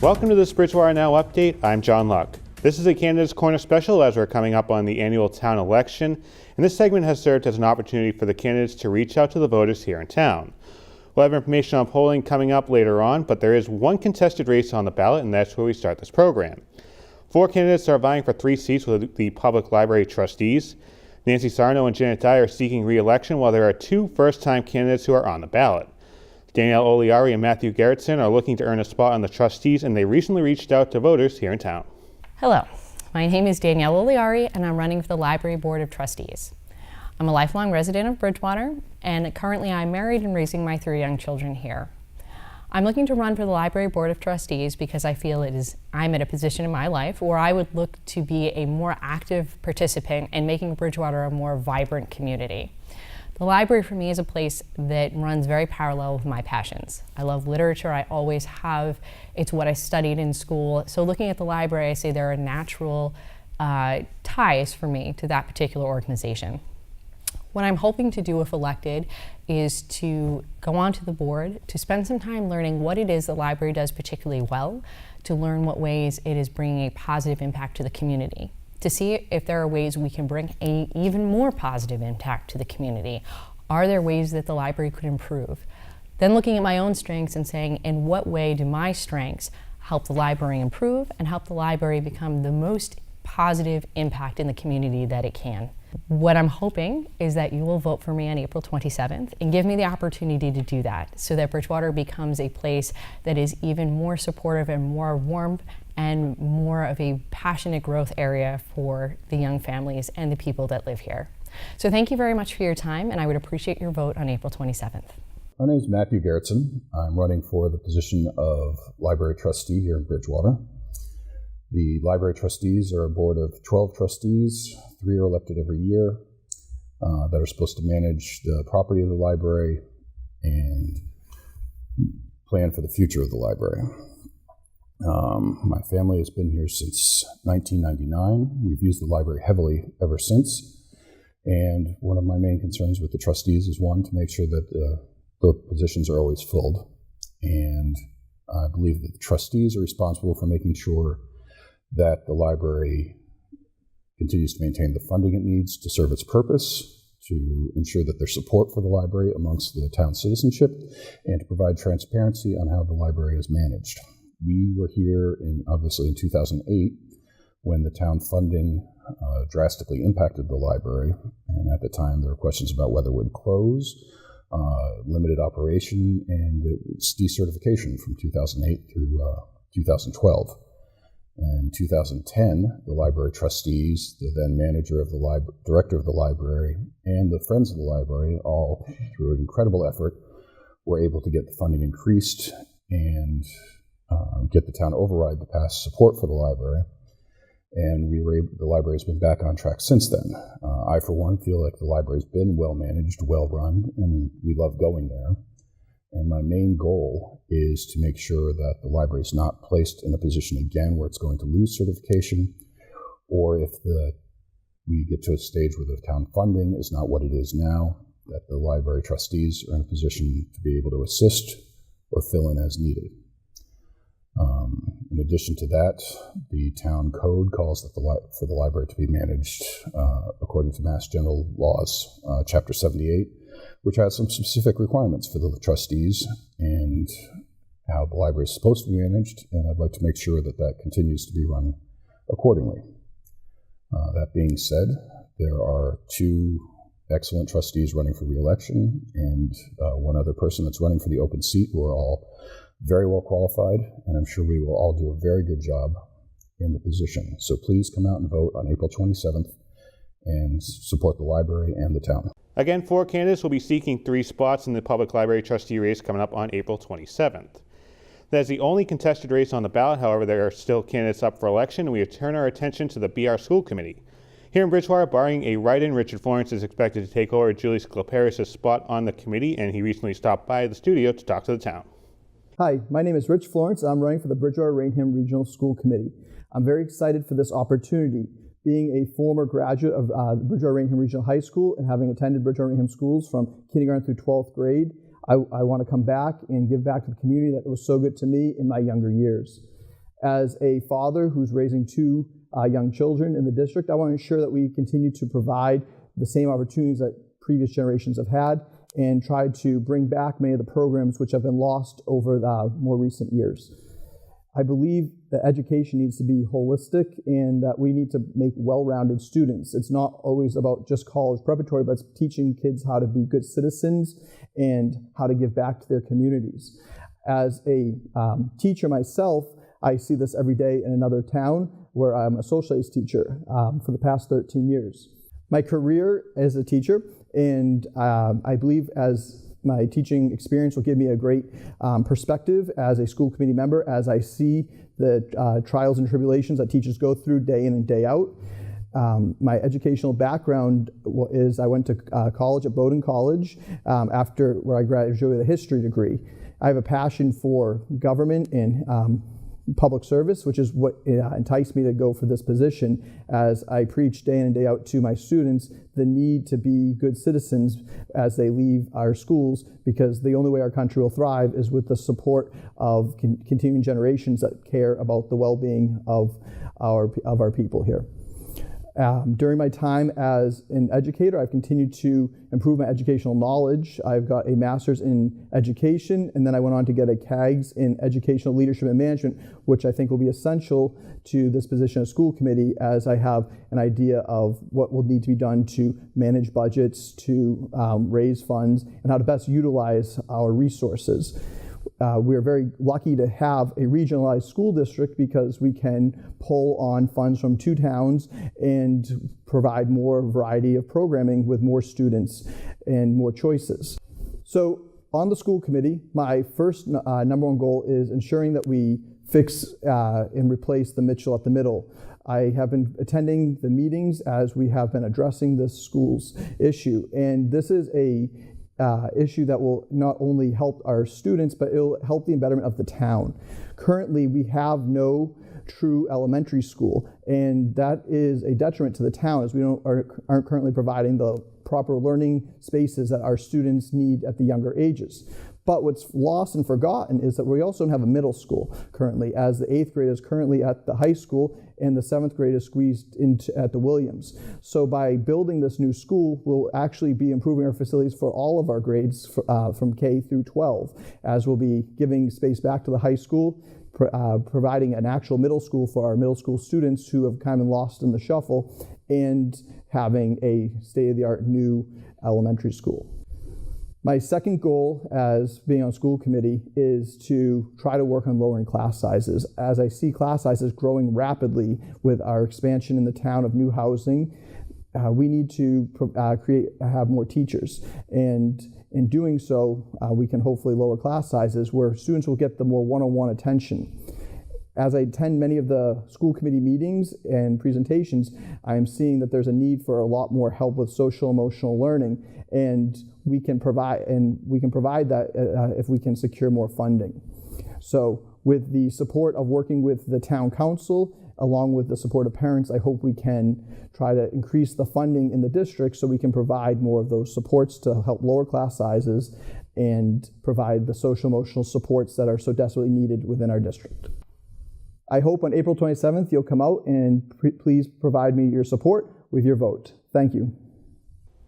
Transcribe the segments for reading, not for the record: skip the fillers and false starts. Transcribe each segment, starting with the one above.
Welcome to this Bridgewater Now update. I'm John Luck. This is a Candidates Corner special as we're coming up on the annual town election, and this segment has served as an opportunity for the candidates to reach out to the voters here in town. We'll have information on polling coming up later on, but there is one contested race on the ballot, and that's where we start this program. 4 candidates are vying for 3 seats with the Public Library Trustees. Nancy Sarno and Janet Dye are seeking re-election, while there are 2 first-time candidates who are on the ballot. Danielle Oliari and Matthew Gerritsen are looking to earn a spot on the trustees, and they recently reached out to voters here in town. Hello, my name is Danielle Oliari, and I'm running for the Library Board of Trustees. I'm a lifelong resident of Bridgewater, and currently I'm married and raising my 3 young children here. I'm looking to run for the Library Board of Trustees because I feel I'm at a position in my life where I would look to be a more active participant in making Bridgewater a more vibrant community. The library for me is a place that runs very parallel with my passions. I love literature, I always have. It's what I studied in school. So looking at the library, I say there are natural ties for me to that particular organization. What I'm hoping to do if elected is to go onto the board, to spend some time learning what it is the library does particularly well, to learn what ways it is bringing a positive impact to the community, to see if there are ways we can bring an even more positive impact to the community. Are there ways that the library could improve? Then looking at my own strengths and saying, in what way do my strengths help the library improve and help the library become the most positive impact in the community that it can? What I'm hoping is that you will vote for me on April 27th and give me the opportunity to do that so that Bridgewater becomes a place that is even more supportive and more warm and more of a passionate growth area for the young families and the people that live here. So thank you very much for your time, and I would appreciate your vote on April 27th. My name is Matthew Gerritsen. I'm running for the position of library trustee here in Bridgewater. The library trustees are a board of 12 trustees. 3 are elected every year that are supposed to manage the property of the library and plan for the future of the library. My family has been here since 1999. We've used the library heavily ever since. And one of my main concerns with the trustees is, one, to make sure that the positions are always filled. And I believe that the trustees are responsible for making sure that the library continues to maintain the funding it needs to serve its purpose, to ensure that there's support for the library amongst the town citizenship, and to provide transparency on how the library is managed. We were here obviously in 2008 when the town funding drastically impacted the library, and at the time there were questions about whether it would close, limited operation, and its decertification from 2008 through 2012. In 2010, the library trustees, the then manager of the director of the library, and the Friends of the Library, all through an incredible effort, were able to get the funding increased and get the town override to pass support for the library. And the library has been back on track since then. I, for one, feel like the library's been well managed, well run, and we love going there. And my main goal is to make sure that the library is not placed in a position again where it's going to lose certification, or if we get to a stage where the town funding is not what it is now, that the library trustees are in a position to be able to assist or fill in as needed. In addition to that, the town code calls for the library to be managed according to Mass General Laws, Chapter 78, which has some specific requirements for the trustees and how the library is supposed to be managed, and I'd like to make sure that that continues to be run accordingly. That being said, there are 2 excellent trustees running for re-election and 1 other person that's running for the open seat, who are all very well qualified, and I'm sure we will all do a very good job in the position. So please come out and vote on April 27th and support the library and the town. Again, 4 candidates will be seeking 3 spots in the Public Library Trustee race coming up on April 27th. That is the only contested race on the ballot. However, there are still candidates up for election, and we turn our attention to the BR School Committee. Here in Bridgewater, barring a write-in, Richard Florence is expected to take over Julie Sclaparis' spot on the committee, and he recently stopped by the studio to talk to the town. Hi, my name is Rich Florence. I'm running for the Bridgewater-Rainham Regional School Committee. I'm very excited for this opportunity. Being a former graduate of the Bridgewater-Rainham Regional High School and having attended Bridgewater-Rainham schools from kindergarten through 12th grade, I want to come back and give back to the community that was so good to me in my younger years. As a father who's raising two young children in the district, I want to ensure that we continue to provide the same opportunities that previous generations have had and try to bring back many of the programs which have been lost over the more recent years. I believe that education needs to be holistic and that we need to make well-rounded students. It's not always about just college preparatory, but it's teaching kids how to be good citizens and how to give back to their communities. As a teacher myself, I see this every day in another town where I'm a social studies teacher for the past 13 years. My career as a teacher, and I believe as my teaching experience will give me a great perspective as a school committee member as I see the trials and tribulations that teachers go through day in and day out. My educational background is I went to college at Bowdoin College after where I graduated with a history degree. I have a passion for government and public service, which is what enticed me to go for this position, as I preach day in and day out to my students the need to be good citizens as they leave our schools, because the only way our country will thrive is with the support of continuing generations that care about the well-being of our people here. During my time as an educator, I've continued to improve my educational knowledge. I've got a master's in education, and then I went on to get a CAGS in educational leadership and management, which I think will be essential to this position of school committee, as I have an idea of what will need to be done to manage budgets, to raise funds, and how to best utilize our resources. We are very lucky to have a regionalized school district because we can pull on funds from two towns and provide more variety of programming with more students and more choices. So on the school committee, my first number one goal is ensuring that we fix and replace the Mitchell at the middle. I have been attending the meetings as we have been addressing this school's issue, and this is a issue that will not only help our students, but it'll help the betterment of the town. Currently, we have no true elementary school, and that is a detriment to the town, as we aren't currently providing the proper learning spaces that our students need at the younger ages. But what's lost and forgotten is that we also don't have a middle school currently, as the 8th grade is currently at the high school and the 7th grade is squeezed into at the Williams. So by building this new school, we'll actually be improving our facilities for all of our grades from K through 12, as we'll be giving space back to the high school, providing an actual middle school for our middle school students who have kind of been lost in the shuffle, and having a state-of-the-art new elementary school. My second goal as being on school committee is to try to work on lowering class sizes. As I see class sizes growing rapidly with our expansion in the town of new housing, we need to have more teachers. And in doing so, we can hopefully lower class sizes where students will get the more one-on-one attention. As I attend many of the school committee meetings and presentations, I am seeing that there's a need for a lot more help with social emotional learning, and we can provide that if we can secure more funding. So with the support of working with the town council, along with the support of parents, I hope we can try to increase the funding in the district so we can provide more of those supports to help lower class sizes and provide the social emotional supports that are so desperately needed within our district. I hope on April 27th you'll come out and please provide me your support with your vote. Thank you.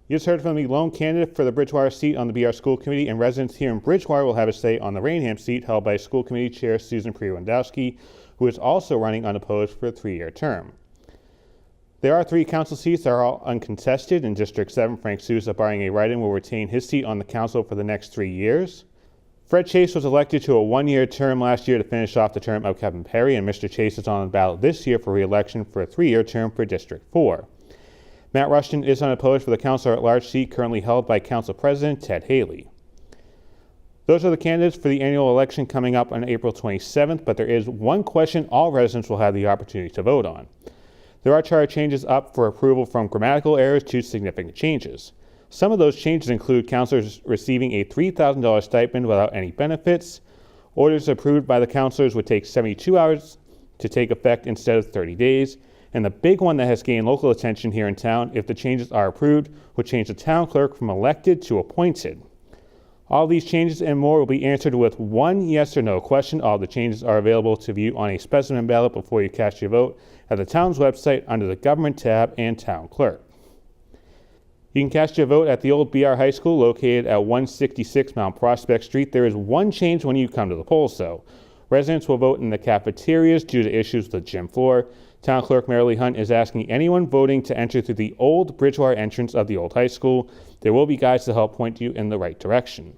You just heard from the lone candidate for the Bridgewater seat on the BR School Committee, and residents here in Bridgewater will have a say on the Rainham seat held by School Committee Chair Susan Priewandowski, who is also running unopposed for a 3-year term. There are 3 council seats that are all uncontested. In District 7, Frank Sousa, barring a write-in, will retain his seat on the council for the next 3 years. Fred Chase was elected to a 1-year term last year to finish off the term of Kevin Perry, and Mr. Chase is on the ballot this year for re-election for a 3-year term for District 4. Matt Rushton is unopposed for the Councilor at Large seat currently held by Council President Ted Haley. Those are the candidates for the annual election coming up on April 27th, but there is one question all residents will have the opportunity to vote on. There are charter changes up for approval, from grammatical errors to significant changes. Some of those changes include councilors receiving a $3,000 stipend without any benefits. Orders approved by the councilors would take 72 hours to take effect instead of 30 days. And the big one that has gained local attention here in town, if the changes are approved, would change the town clerk from elected to appointed. All these changes and more will be answered with one yes or no question. All the changes are available to view on a specimen ballot before you cast your vote at the town's website under the Government tab and Town Clerk. You can cast your vote at the old BR High School located at 166 Mount Prospect Street. There is one change when you come to the polls, though. Residents will vote in the cafeterias due to issues with the gym floor. Town Clerk Marilee Hunt is asking anyone voting to enter through the old Bridgewater entrance of the old high school. There will be guides to help point you in the right direction.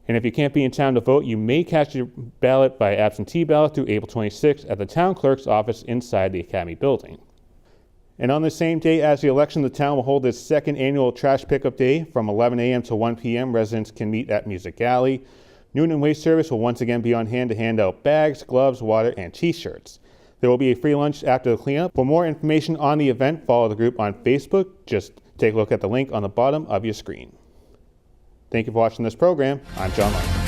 And if you can't be in town to vote, you may cast your ballot by absentee ballot through April 26th at the Town Clerk's office inside the Academy building. And on the same day as the election, the town will hold its second annual trash pickup day from 11 a.m. to 1 p.m. Residents can meet at Music Alley. Noon and Waste Service will once again be on hand to hand out bags, gloves, water, and t-shirts. There will be a free lunch after the cleanup. For more information on the event, follow the group on Facebook. Just take a look at the link on the bottom of your screen. Thank you for watching this program. I'm John Locke.